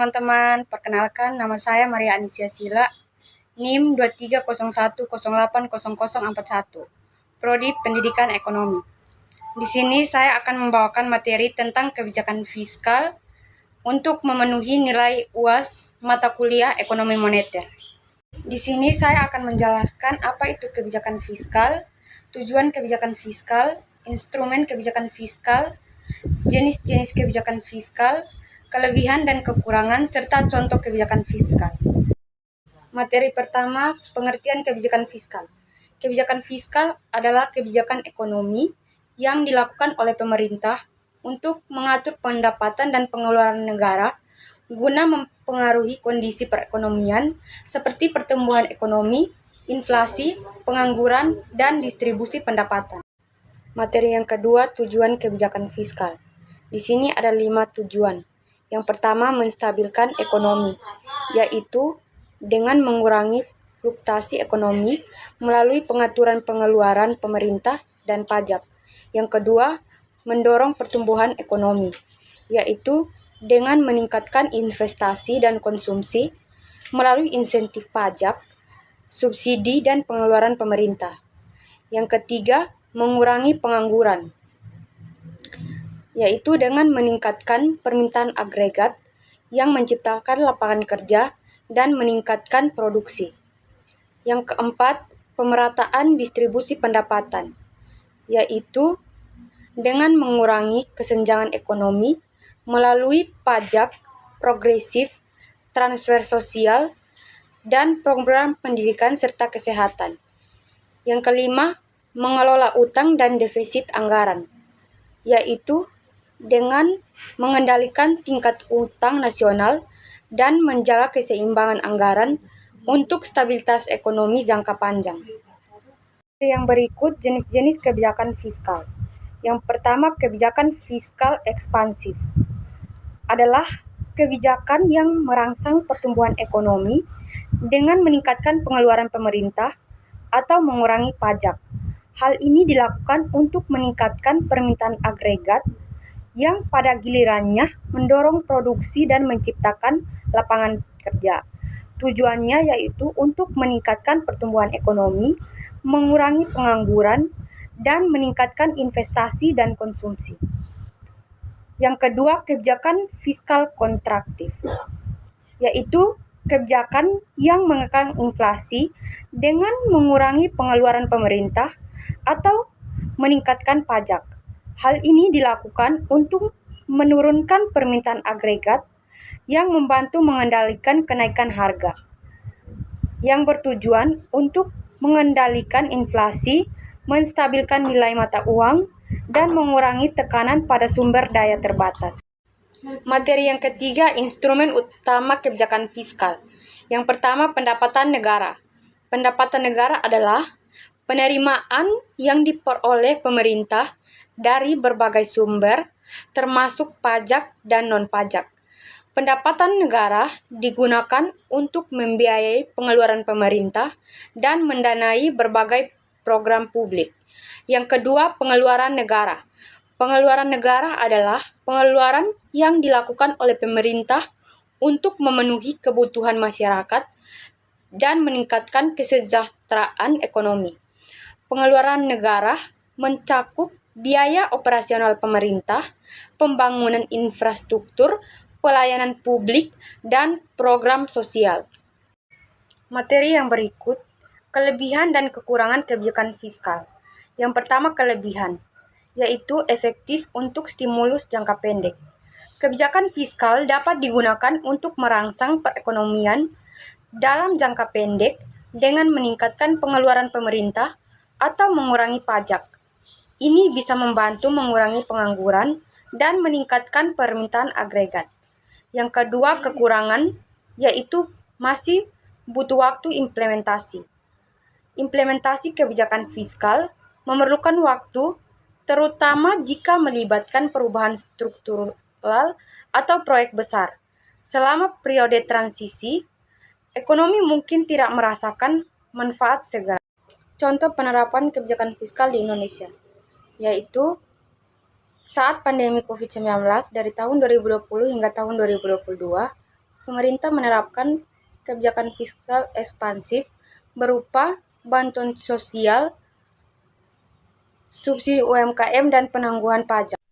teman-teman, perkenalkan nama saya Maria Anisia Sila, NIM 2301080041, Prodi Pendidikan Ekonomi. Di sini saya akan membawakan materi tentang kebijakan fiskal untuk memenuhi nilai UAS mata kuliah Ekonomi Moneter. Di sini saya akan menjelaskan apa itu kebijakan fiskal, tujuan kebijakan fiskal, instrumen kebijakan fiskal, jenis-jenis kebijakan fiskal, kelebihan dan kekurangan, serta contoh kebijakan fiskal. Materi pertama, pengertian kebijakan fiskal. Kebijakan fiskal adalah kebijakan ekonomi yang dilakukan oleh pemerintah untuk mengatur pendapatan dan pengeluaran negara guna mempengaruhi kondisi perekonomian seperti pertumbuhan ekonomi, inflasi, pengangguran, dan distribusi pendapatan. Materi yang kedua, tujuan kebijakan fiskal. Di sini ada 5 tujuan. Yang pertama, menstabilkan ekonomi, yaitu dengan mengurangi fluktuasi ekonomi melalui pengaturan pengeluaran pemerintah dan pajak. Yang kedua, mendorong pertumbuhan ekonomi, yaitu dengan meningkatkan investasi dan konsumsi melalui insentif pajak, subsidi, dan pengeluaran pemerintah. Yang ketiga, mengurangi pengangguran, yaitu dengan meningkatkan permintaan agregat yang menciptakan lapangan kerja dan meningkatkan produksi. Yang keempat, pemerataan distribusi pendapatan, yaitu dengan mengurangi kesenjangan ekonomi melalui pajak progresif, transfer sosial, dan program pendidikan serta kesehatan. Yang kelima, mengelola utang dan defisit anggaran, yaitu dengan mengendalikan tingkat utang nasional dan menjaga keseimbangan anggaran untuk stabilitas ekonomi jangka panjang. Yang berikut jenis-jenis kebijakan fiskal. Yang pertama, kebijakan fiskal ekspansif adalah kebijakan yang merangsang pertumbuhan ekonomi dengan meningkatkan pengeluaran pemerintah atau mengurangi pajak. Hal ini dilakukan untuk meningkatkan permintaan agregat yang pada gilirannya mendorong produksi dan menciptakan lapangan kerja. Tujuannya yaitu untuk meningkatkan pertumbuhan ekonomi, mengurangi pengangguran, dan meningkatkan investasi dan konsumsi. Yang kedua, kebijakan fiskal kontraktif, yaitu kebijakan yang mengekang inflasi dengan mengurangi pengeluaran pemerintah atau meningkatkan pajak. Hal ini dilakukan untuk menurunkan permintaan agregat yang membantu mengendalikan kenaikan harga, yang bertujuan untuk mengendalikan inflasi, menstabilkan nilai mata uang, dan mengurangi tekanan pada sumber daya terbatas. Materi yang ketiga, instrumen utama kebijakan fiskal. Yang pertama, pendapatan negara. Pendapatan negara adalah penerimaan yang diperoleh pemerintah dari berbagai sumber, termasuk pajak dan non-pajak. Pendapatan negara digunakan untuk membiayai pengeluaran pemerintah dan mendanai berbagai program publik. Yang kedua, pengeluaran negara. Pengeluaran negara adalah pengeluaran yang dilakukan oleh pemerintah untuk memenuhi kebutuhan masyarakat dan meningkatkan kesejahteraan ekonomi. Pengeluaran negara mencakup biaya operasional pemerintah, pembangunan infrastruktur, pelayanan publik, dan program sosial. Materi yang berikut, kelebihan dan kekurangan kebijakan fiskal. Yang pertama, kelebihan, yaitu efektif untuk stimulus jangka pendek. Kebijakan fiskal dapat digunakan untuk merangsang perekonomian dalam jangka pendek dengan meningkatkan pengeluaran pemerintah atau mengurangi pajak. Ini bisa membantu mengurangi pengangguran dan meningkatkan permintaan agregat. Yang kedua, kekurangan, yaitu masih butuh waktu implementasi. Implementasi kebijakan fiskal memerlukan waktu, terutama jika melibatkan perubahan struktural atau proyek besar. Selama periode transisi, ekonomi mungkin tidak merasakan manfaat segera. Contoh penerapan kebijakan fiskal di Indonesia, yaitu saat pandemi COVID-19 dari tahun 2020 hingga tahun 2022, pemerintah menerapkan kebijakan fiskal ekspansif berupa bantuan sosial, subsidi UMKM, dan penangguhan pajak.